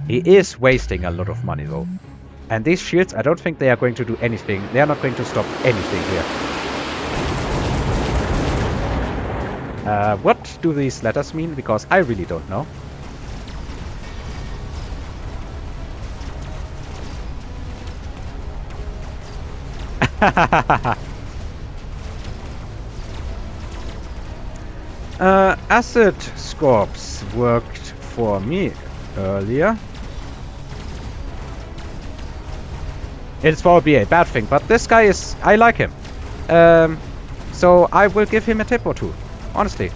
He is wasting a lot of money though. And these shields, I don't think they are going to do anything. They are not going to stop anything here. What do these letters mean? Because I really don't know. Acid Scorps worked for me earlier. It's probably a bad thing, but this guy is... I like him. So I will give him a tip or two. Honestly.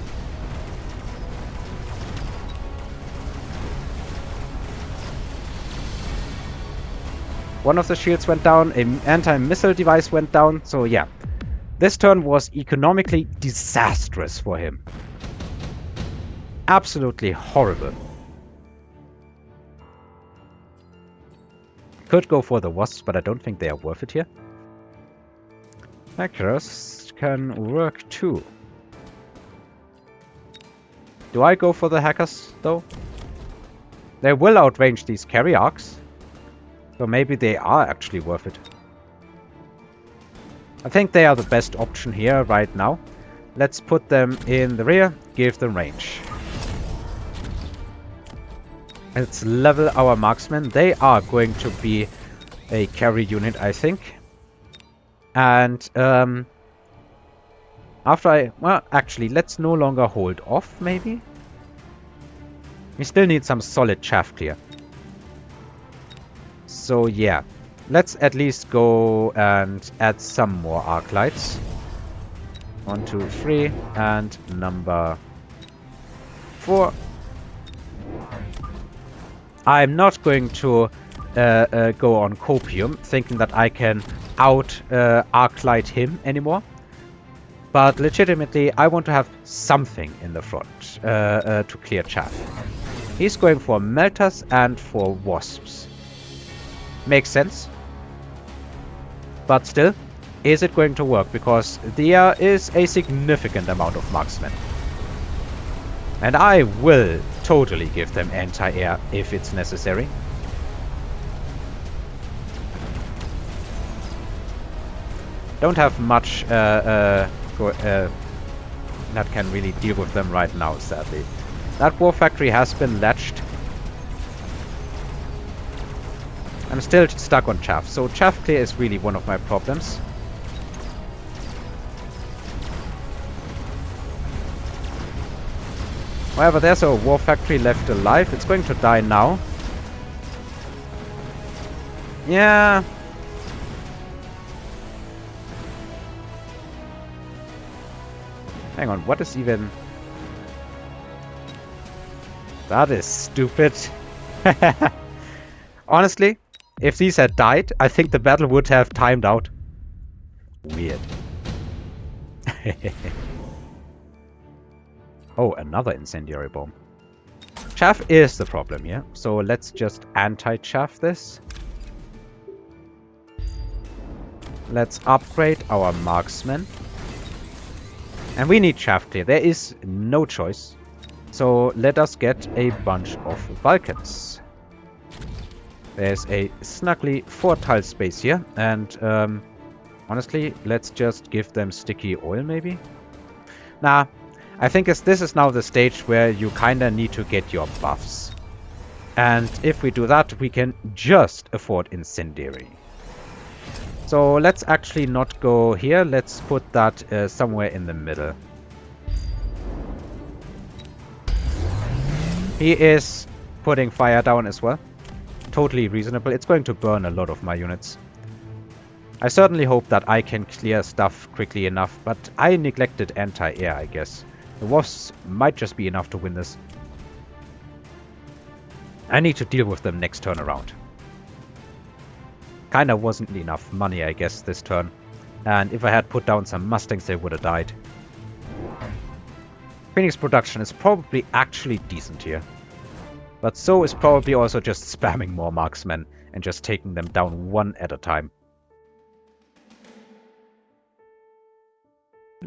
One of the shields went down, an anti-missile device went down, so yeah. This turn was economically disastrous for him. Absolutely horrible. Could go for the wasps, but I don't think they are worth it here. Hackers can work too. Do I go for the hackers, though? They will outrange these carry arcs. So maybe they are actually worth it. I think they are the best option here right now. Let's put them in the rear, give them range. Let's level our marksmen. They are going to be a carry unit, I think. And well, actually, let's no longer hold off, maybe? We still need some solid chaff clear. So yeah, let's at least go and add some more arc lights. 1, 2, 3, and number 4. I'm not going to go on copium, thinking that I can arc light him anymore. But legitimately, I want to have something in the front to clear chaff. He's going for melters and for wasps. Makes sense. But still, is it going to work? Because there is a significant amount of marksmen. And I will totally give them anti-air if it's necessary. Don't have much that can really deal with them right now, sadly. That war factory has been latched. I'm still stuck on chaff, so chaff clear is really one of my problems. However, there's a war factory left alive. It's going to die now. Yeah. Hang on, what is even... That is stupid. Honestly, if these had died, I think the battle would have timed out. Weird. Oh, another incendiary bomb. Chaff is the problem here, so let's just anti-chaff this. Let's upgrade our marksmen. And we need chaff clear. There is no choice. So let us get a bunch of Vulcans. There's a snuggly 4 tile space here. And honestly, let's just give them sticky oil maybe. Nah, I think this is now the stage where you kinda need to get your buffs. And if we do that, we can just afford incendiary. So let's actually not go here. Let's put that somewhere in the middle. He is putting fire down as well. Totally reasonable. It's going to burn a lot of my units. I certainly hope that I can clear stuff quickly enough, but I neglected anti-air, I guess. The wasps might just be enough to win this. I need to deal with them next turn around. Kinda wasn't enough money, I guess, this turn. And if I had put down some Mustangs, they would have died. Phoenix production is probably actually decent here. But so is probably also just spamming more marksmen and just taking them down one at a time.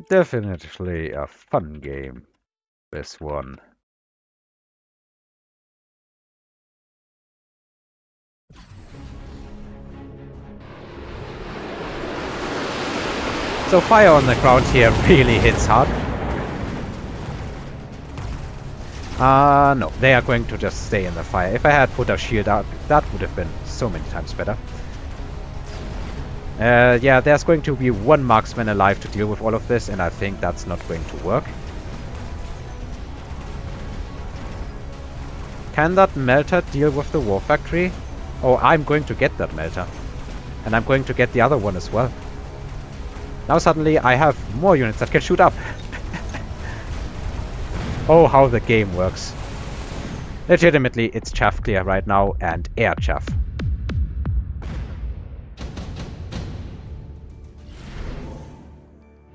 Definitely a fun game, this one. So fire on the ground here really hits hard. No, they are going to just stay in the fire. If I had put a shield up, that would have been so many times better. Yeah, there's going to be one marksman alive to deal with all of this, and I think that's not going to work. Can that melter deal with the war factory? Oh, I'm going to get that melter. And I'm going to get the other one as well. Now suddenly I have more units that can shoot up. Oh, how the game works. Legitimately, it's chaff clear right now and air chaff.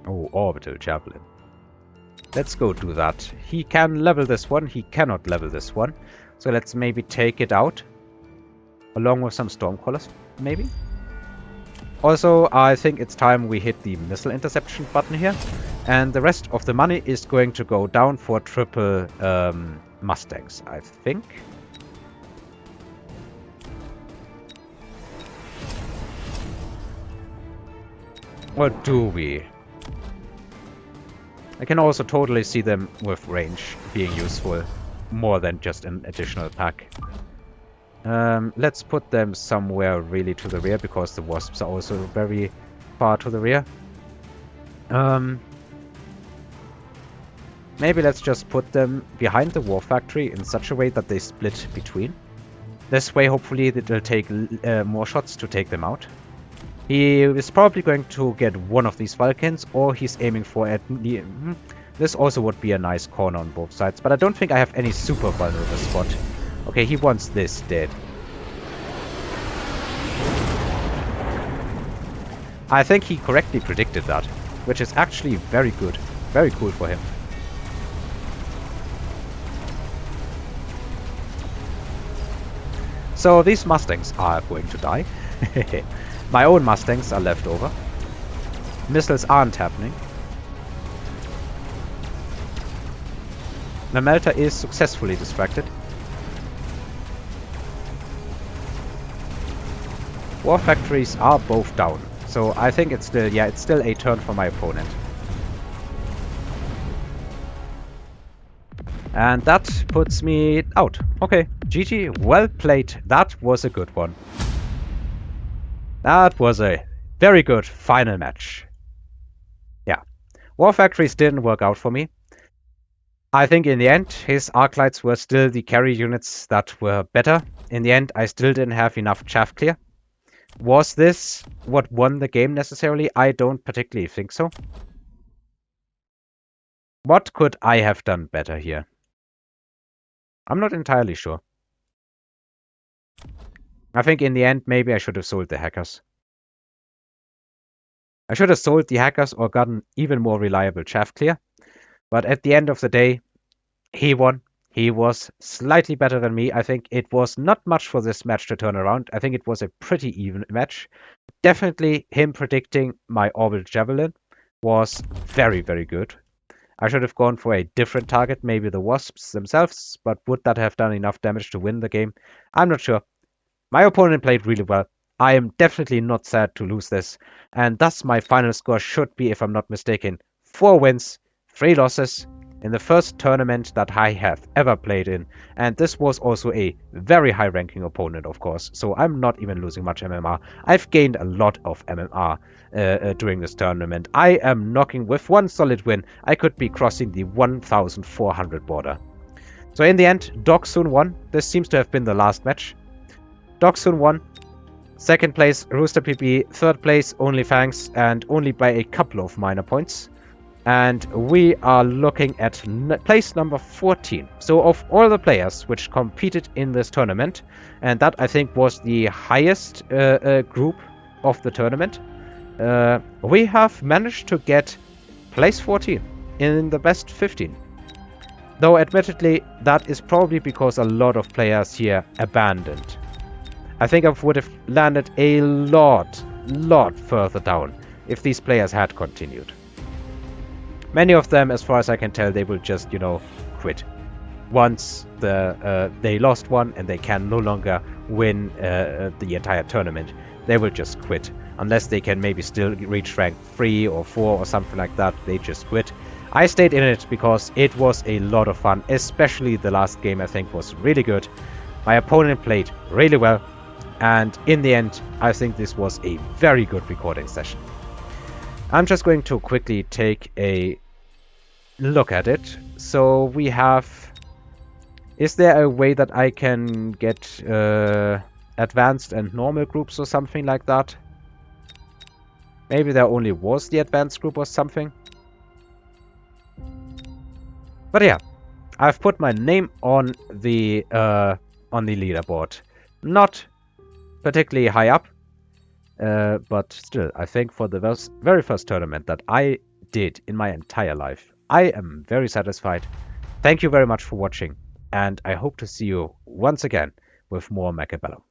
Oh, orbital javelin. Let's go do that. He can level this one, he cannot level this one. So let's maybe take it out. Along with some stormcrawlers, maybe? Also, I think it's time we hit the missile interception button here. And the rest of the money is going to go down for triple Mustangs, I think. Or do we? I can also totally see them with range being useful, more than just an additional pack. Let's put them somewhere really to the rear, because the wasps are also very far to the rear. Maybe let's just put them behind the war factory in such a way that they split between. This way, hopefully, it will take more shots to take them out. He is probably going to get one of these Falcons, or he's aiming for at the... This also would be a nice corner on both sides, but I don't think I have any super vulnerable spot. Okay, he wants this dead. I think he correctly predicted that, which is actually very good. Very cool for him. So these Mustangs are going to die. My own Mustangs are left over. Missiles aren't happening. The melter is successfully distracted. War factories are both down. So I think it's still, yeah, it's still a turn for my opponent. And that puts me out. Okay, GG, well played. That was a good one. That was a very good final match. Yeah, War Factories didn't work out for me. I think in the end, his Arclights were still the carry units that were better. In the end, I still didn't have enough chaff clear. Was this what won the game necessarily? I don't particularly think so. What could I have done better here? I'm not entirely sure. I think in the end, maybe I should have sold the hackers. I should have sold the hackers or gotten even more reliable chaff clear. But at the end of the day, he won. He was slightly better than me. I think it was not much for this match to turn around. I think it was a pretty even match. Definitely him predicting my orbital javelin was very, very good. I should have gone for a different target, maybe the wasps themselves, but would that have done enough damage to win the game? I'm not sure. My opponent played really well. I am definitely not sad to lose this, and thus my final score should be, if I'm not mistaken, 4 wins, 3 losses in the first tournament that I have ever played in, and this was also a very high-ranking opponent, of course, so I'm not even losing much MMR. I've gained a lot of MMR during this tournament. I am knocking with one solid win. I could be crossing the 1,400 border. So in the end, Dogsoon won. This seems to have been the last match. Dogsoon won. Second place, Rooster PB. Third place, Only Fangs, and only by a couple of minor points. And we are looking at place number 14. So of all the players which competed in this tournament, and that I think was the highest group of the tournament, we have managed to get place 14 in the best 15. Though admittedly, that is probably because a lot of players here abandoned. I think I would have landed a lot further down if these players had continued. Many of them, as far as I can tell, they will just, quit. once they lost one and they can no longer win the entire tournament, they will just quit. Unless they can maybe still reach rank 3 or 4 or something like that, they just quit. I stayed in it because it was a lot of fun, especially the last game I think was really good. My opponent played really well, and in the end, I think this was a very good recording session. I'm just going to quickly take a look at it. So we have... Is there a way that I can get advanced and normal groups or something like that? Maybe there only was the advanced group or something. But yeah, I've put my name on the leaderboard. Not particularly high up, but still, I think for the very first tournament that I did in my entire life, I am very satisfied. Thank you very much for watching, and I hope to see you once again with more Mechabellum.